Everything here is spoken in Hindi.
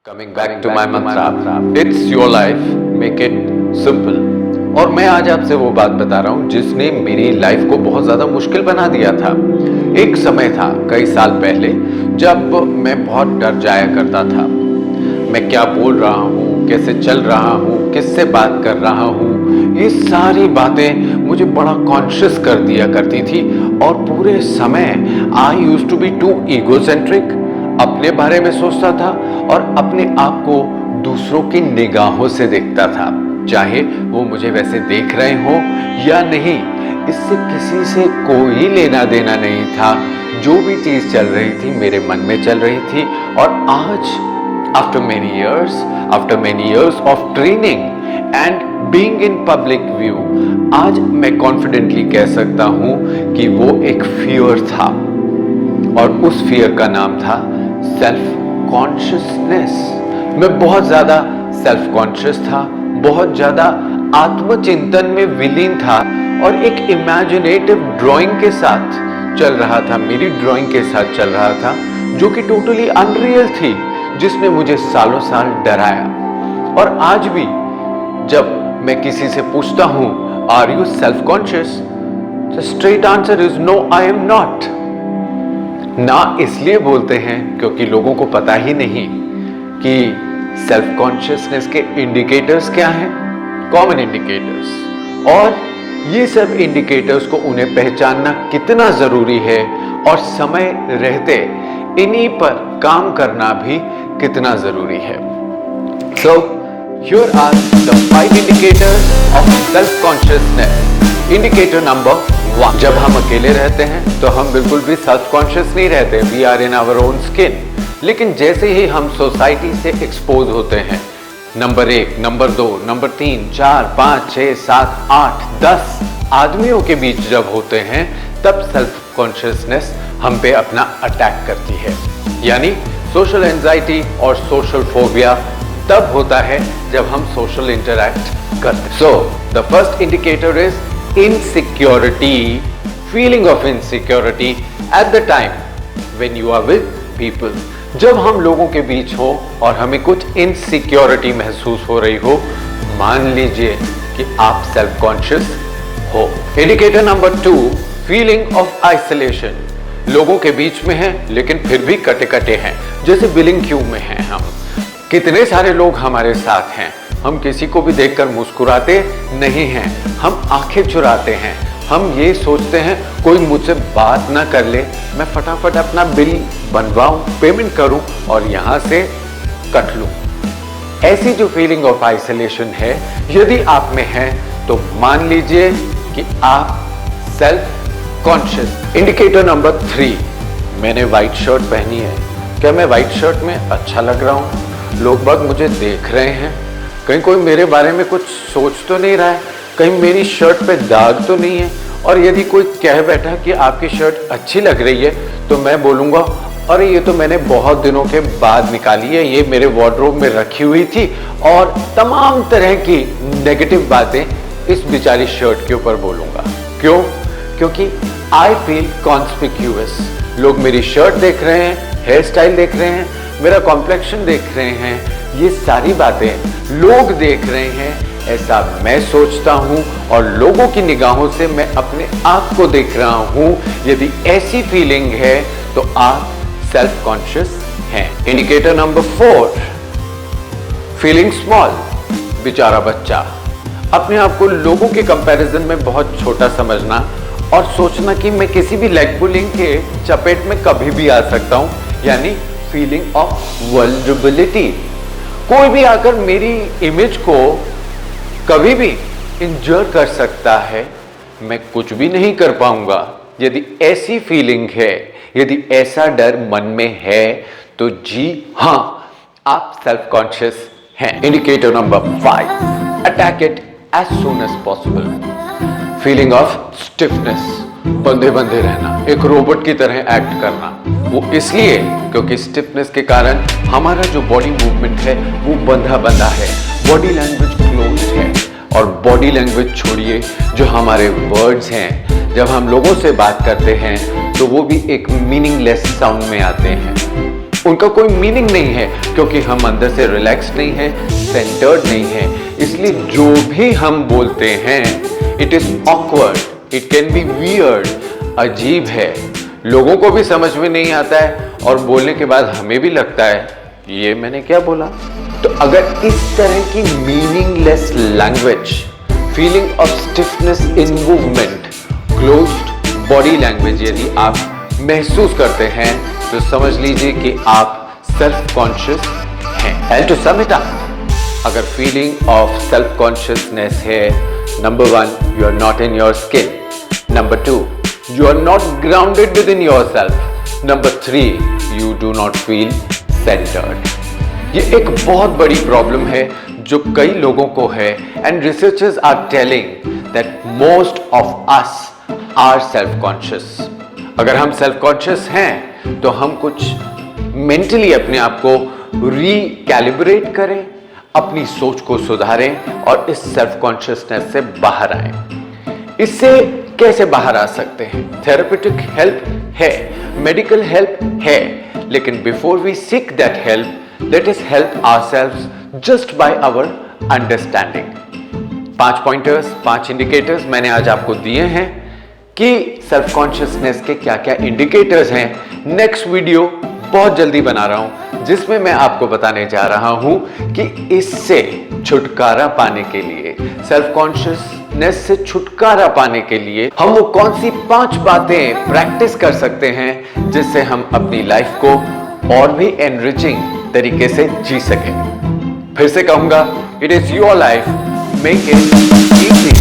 Coming back to my mantra, it's your life, make it simple। और मैं आज आपसे वो बात बता रहा हूँ जिसने मेरी लाइफ को बहुत ज़्यादा मुश्किल बना दिया था। एक समय था कई साल पहले जब मैं बहुत डर जाया करता था। मैं क्या बोल रहा हूँ, कैसे चल रहा हूँ, किससे बात कर रहा हूँ, ये सारी बातें मुझे बड़ा कॉन्शियस कर दिया करती थी। और पूरे समय I used to be too egocentric, अपने बारे में सोचता था और अपने आप को दूसरों की निगाहों से देखता था, चाहे वो मुझे वैसे देख रहे हो या नहीं। इससे किसी से कोई लेना देना नहीं था। जो भी चीज चल रही थी मेरे मन में चल रही थी। और आज after many years of training and being in public view, आज मैं कॉन्फिडेंटली कह सकता हूं कि वो एक फियर था। और उस फियर का नाम था सेल्फ कॉन्शियसनेस। मैं बहुत ज्यादा सेल्फ कॉन्शियस था, बहुत ज्यादा आत्मचिंतन में विलीन था और एक इमेजिनेटिव ड्राइंग के साथ चल रहा था, मेरी ड्राइंग के साथ चल रहा था, जो कि टोटली अनरियल थी, जिसने मुझे सालों साल डराया। और आज भी जब मैं किसी से पूछता हूं are you self conscious, the straight answer is no, I am not. ना इसलिए बोलते हैं क्योंकि लोगों को पता ही नहीं कि सेल्फ कॉन्शियसनेस के इंडिकेटर्स क्या हैं, कॉमन इंडिकेटर्स। और ये सब इंडिकेटर्स को उन्हें पहचानना कितना जरूरी है और समय रहते इन्हीं पर काम करना भी कितना जरूरी है। So, here are the 5 indicators of self-consciousness. Indicator number 1, जब हम अकेले रहते हैं तो हम बिल्कुल भी सेल्फ कॉन्शियस नहीं रहते, we are in our own skin. लेकिन जैसे ही हम सोसाइटी से एक्सपोज होते हैं, नंबर 1, नंबर 2, नंबर 3, 4, 5, 6, 7, 8, 10 आदमियों के बीच जब होते हैं, तब सेल्फ कॉन्शियसनेस हम पे अपना अटैक करती है। यानी सोशल एंजाइटी और सोशल फोबिया तब होता है जब हम सोशल इंटरैक्ट करते हैं। So the first indicator is insecurity, feeling of insecurity at the time when you are with people। जब हम लोगों के बीच हो और हमें कुछ इनसिक्योरिटी महसूस हो रही हो, मान लीजिए कि आप सेल्फ कॉन्शियस हो। Indicator number 2, feeling of isolation. लोगों के बीच में हैं लेकिन फिर भी कटे कटे हैं, जैसे बिलिंग क्यू में हैं हम। कितने सारे लोग हमारे साथ हैं, हम किसी को भी देखकर मुस्कुराते नहीं हैं, हम आंखें चुराते हैं। हम ये सोचते हैं कोई मुझसे बात ना कर ले, मैं फटाफट अपना बिल बनवाऊं, पेमेंट करूं और यहां से कट लूं। ऐसी जो फीलिंग ऑफ आइसोलेशन है, यदि आप में है तो मान लीजिए कि आप सेल्फ कॉन्शियस। इंडिकेटर नंबर 3, मैंने व्हाइट शर्ट पहनी है, क्या मैं व्हाइट शर्ट में अच्छा लग रहा हूं? लोग बाग मुझे देख रहे हैं, कहीं कोई मेरे बारे में कुछ सोच तो नहीं रहा है, कहीं मेरी शर्ट पे दाग तो नहीं है। और यदि कोई कह बैठा कि आपकी शर्ट अच्छी लग रही है, तो मैं बोलूँगा अरे ये तो मैंने बहुत दिनों के बाद निकाली है, ये मेरे वार्डरोब में रखी हुई थी। और तमाम तरह की नेगेटिव बातें इस बेचारी शर्ट के ऊपर बोलूँगा। क्यों? क्योंकि आई फील कॉन्स्पिक्यूअस। लोग मेरी शर्ट देख रहे हैं, हेयर स्टाइल देख रहे हैं, मेरा कॉम्प्लेक्शन देख रहे हैं, ये सारी बातें लोग देख रहे हैं, ऐसा मैं सोचता हूं और लोगों की निगाहों से मैं अपने आप को देख रहा हूं। यदि ऐसी फीलिंग है तो आप सेल्फ कॉन्शियस हैं। Indicator number 4, feeling small. बेचारा बच्चा, अपने आप को लोगों के कंपैरिजन में बहुत छोटा समझना और सोचना कि मैं किसी भी लेग पुलिंग के चपेट में कभी भी आ सकता हूं, यानी फीलिंग ऑफ वल्नरेबिलिटी। कोई भी आकर मेरी इमेज को कभी भी इंजर कर सकता है, मैं कुछ भी नहीं कर पाऊंगा। यदि ऐसी फीलिंग है, यदि ऐसा डर मन में है, तो जी हां, आप सेल्फ कॉन्शियस हैं। Indicator number 5, attack it as soon as possible. Feeling of stiffness, बंधे बंधे रहना, एक रोबोट की तरह एक्ट करना। वो इसलिए क्योंकि स्टिफनेस के कारण हमारा जो बॉडी मूवमेंट है वो बंधा बंधा है, बॉडी लैंग्वेज क्लोज्ड है। और बॉडी लैंग्वेज छोड़िए, जो हमारे वर्ड्स हैं, जब हम लोगों से बात करते हैं तो वो भी एक मीनिंगलेस साउंड में आते हैं। उनका कोई मीनिंग नहीं है, क्योंकि हम अंदर से रिलैक्स नहीं है, सेंटर्ड नहीं है। इसलिए जो भी हम बोलते हैं it is awkward, it can be weird, अजीब है, लोगों को भी समझ में नहीं आता है और बोलने के बाद हमें भी लगता है ये मैंने क्या बोला। तो अगर इस तरह की meaningless language, feeling of stiffness in movement, closed body language यदि आप महसूस करते हैं तो समझ लीजिए कि आप सेल्फ कॉन्शियस हैं। And to sum it up, अगर फीलिंग ऑफ सेल्फ कॉन्शियसनेस है, number 1 you are not in your skin, number 2 you are not grounded within yourself, number 3 you do not feel centered। ये एक बहुत बड़ी प्रॉब्लम है जो कई लोगों को है, and researchers are telling that most of us are self conscious. अगर हम सेल्फ कॉन्शियस हैं तो हम कुछ मेंटली अपने आप को रिकैलिब्रेट करें, अपनी सोच को सुधारें और इस सेल्फ कॉन्शियसनेस से बाहर आएं। इससे कैसे बाहर आ सकते हैं? थेरेपेटिक हेल्प है, मेडिकल हेल्प है, लेकिन before we seek that help, let us help ourselves just by our understanding. 5 pointers, 5 indicators मैंने आज आपको दिए हैं कि सेल्फ कॉन्शियसनेस के क्या क्या इंडिकेटर्स हैं। नेक्स्ट वीडियो बहुत जल्दी बना रहा हूं जिसमें मैं आपको बताने जा रहा हूं कि इससे छुटकारा पाने के लिए, सेल्फ कॉन्शियसनेस से छुटकारा पाने के लिए हम वो कौन सी 5 बातें प्रैक्टिस कर सकते हैं जिससे हम अपनी लाइफ को और भी एनरिचिंग तरीके से जी सकें। फिर से कहूंगा, it is your life, make it easy.